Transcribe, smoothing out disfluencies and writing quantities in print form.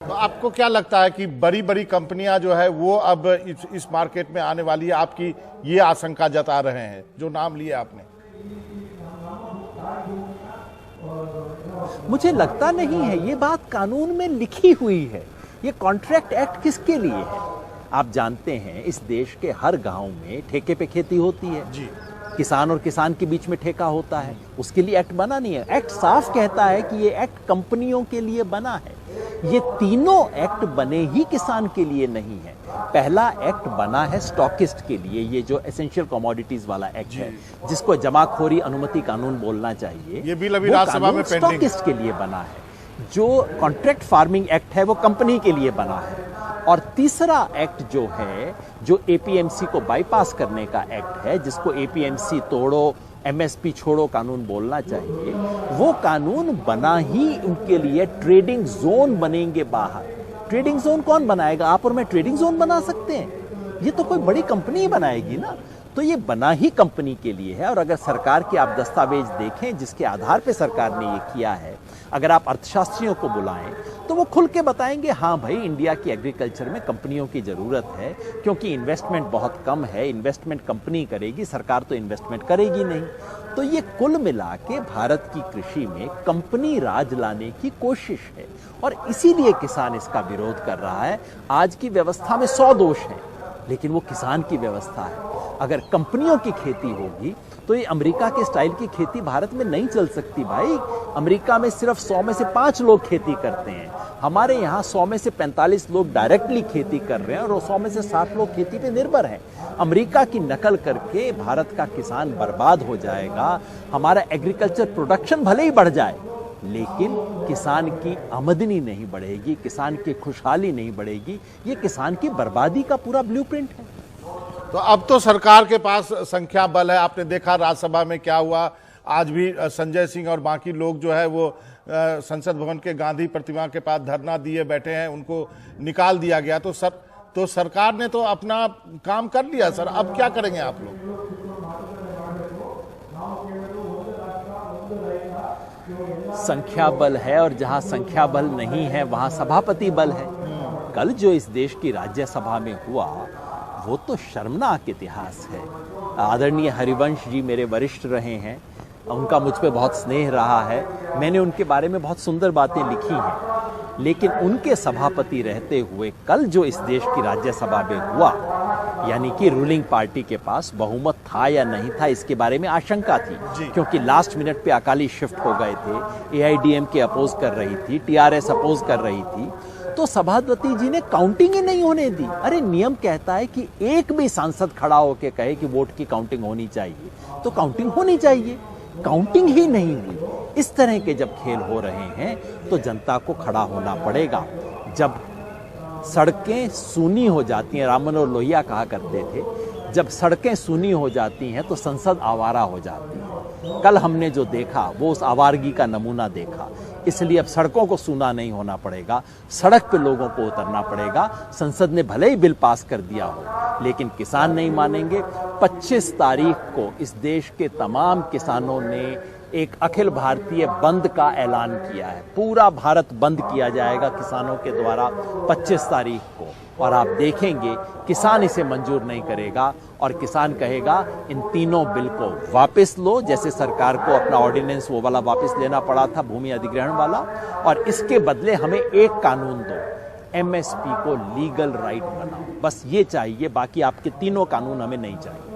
तो आपको क्या लगता है कि बड़ी बड़ी कंपनियां जो है वो अब इस मार्केट में आने वाली है? आपकी ये आशंका जता रहे हैं जो नाम लिए आपने। मुझे लगता नहीं है। ये बात कानून में लिखी हुई है। ये कॉन्ट्रैक्ट एक्ट किसके लिए है? आप जानते हैं इस देश के हर गांव में ठेके पे खेती होती है जी। किसान और किसान के बीच में ठेका होता है। उसके लिए एक्ट बना नहीं है। एक्ट साफ कहता है कि ये एक्ट कंपनियों के लिए बना है। ये तीनों एक्ट बने ही किसान के लिए नहीं है। पहला एक्ट बना है स्टॉकिस्ट के लिए, ये जो एसेंशियल कमोडिटीज वाला एक्ट है, जिसको जमाखोरी अनुमति कानून बोलना चाहिए। ये बिल अभी राज्यसभा में पेंडिंग है। स्टॉकिस्ट के लिए बना है। जो कॉन्ट्रैक्ट फार्मिंग एक्ट है वो कंपनी के लिए बना है। और तीसरा एक्ट जो है, जो एपीएमसी को बाईपास करने का एक्ट है, जिसको एपीएमसी तोड़ो एमएसपी छोड़ो कानून बोलना चाहिए, वो कानून बना ही उनके लिए। ट्रेडिंग जोन बनेंगे बाहर। ट्रेडिंग जोन कौन बनाएगा? आप और मैं ट्रेडिंग जोन बना सकते हैं? ये तो कोई बड़ी कंपनी ही बनाएगी ना। तो ये बना ही कंपनी के लिए है। और अगर सरकार के आप दस्तावेज देखें जिसके आधार पे सरकार ने ये किया है, अगर आप अर्थशास्त्रियों को बुलाएं तो वो खुल के बताएंगे, हाँ भाई इंडिया की एग्रीकल्चर में कंपनियों की जरूरत है, क्योंकि इन्वेस्टमेंट बहुत कम है। इन्वेस्टमेंट कंपनी करेगी, सरकार तो इन्वेस्टमेंट करेगी नहीं। तो ये कुल मिला के भारत की कृषि में कंपनी राज लाने की कोशिश है और इसीलिए किसान इसका विरोध कर रहा है। आज की व्यवस्था में 100 दोष हैं, लेकिन वो किसान की व्यवस्था है। अगर कंपनियों की खेती होगी तो ये अमेरिका के स्टाइल की खेती भारत में नहीं चल सकती भाई। अमेरिका में सिर्फ 100 में से 5 लोग खेती करते हैं। हमारे यहाँ 100 में से 45 लोग डायरेक्टली खेती कर रहे हैं और 100 में से 60 लोग खेती पे निर्भर हैं। अमेरिका की नकल करके भारत का किसान बर्बाद हो जाएगा। हमारा एग्रीकल्चर प्रोडक्शन भले ही बढ़ जाए, लेकिन किसान की आमदनी नहीं बढ़ेगी, किसान की खुशहाली नहीं बढ़ेगी। ये किसान की बर्बादी का पूरा ब्लूप्रिंट है। तो अब तो सरकार के पास संख्या बल है। आपने देखा राज्यसभा में क्या हुआ। आज भी संजय सिंह और बाकी लोग जो है वो संसद भवन के गांधी प्रतिमा के पास धरना दिए बैठे हैं, उनको निकाल दिया गया। तो सरकार ने तो अपना काम कर लिया सर। अब क्या करेंगे आप लोग? संख्या बल है और जहां संख्या बल नहीं है वहां सभापति बल है। कल जो इस देश की राज्यसभा में हुआ वो तो शर्मनाक इतिहास है। आदरणीय हरिवंश जी मेरे वरिष्ठ रहे हैं, उनका मुझ पे बहुत स्नेह रहा है। मैंने उनके बारे में बहुत सुंदर बातें लिखी हैं, लेकिन उनके सभापति रहते हुए कल जो इस देश की राज्यसभा में हुआ, यानी कि रूलिंग पार्टी के पास बहुमत था या नहीं था, इसके बारे में आशंका थी, क्योंकि लास्ट मिनट पे अकाली शिफ्ट हो गए थे। एआईडीएमके अपोज कर रही थी, टीआरएस अपोज कर रही थी। तो सभापति जी ने काउंटिंग ही नहीं होने दी। अरे नियम कहता है कि एक भी सांसद खड़ा होकर कहे कि वोट की काउंटिंग होनी चाहिए तो काउंटिंग होनी चाहिए। काउंटिंग ही नहीं हुई। इस तरह के जब खेल हो रहे हैं तो जनता को खड़ा होना पड़ेगा। जब सड़कें सूनी हो जाती हैं, राम मनोहर लोहिया कहा करते थे, जब सड़कें सूनी हो जाती हैं तो संसद आवारा हो जाती है। कल हमने जो देखा वो उस आवारगी का नमूना देखा। इसलिए अब सड़कों को सूना नहीं होना पड़ेगा, सड़क पे लोगों को उतरना पड़ेगा। संसद ने भले ही बिल पास कर दिया हो, लेकिन किसान नहीं मानेंगे। 25 तारीख को इस देश के तमाम किसानों ने एक अखिल भारतीय बंद का ऐलान किया है। पूरा भारत बंद किया जाएगा किसानों के द्वारा 25 तारीख को। और आप देखेंगे किसान इसे मंजूर नहीं करेगा और किसान कहेगा इन तीनों बिल को वापस लो, जैसे सरकार को अपना ऑर्डिनेंस वो वाला वापस लेना पड़ा था, भूमि अधिग्रहण वाला, और इसके बदले हमें एक कानून दो, एमएसपी को लीगल राइट बनाओ। बस ये चाहिए, बाकी आपके तीनों कानून हमें नहीं चाहिए।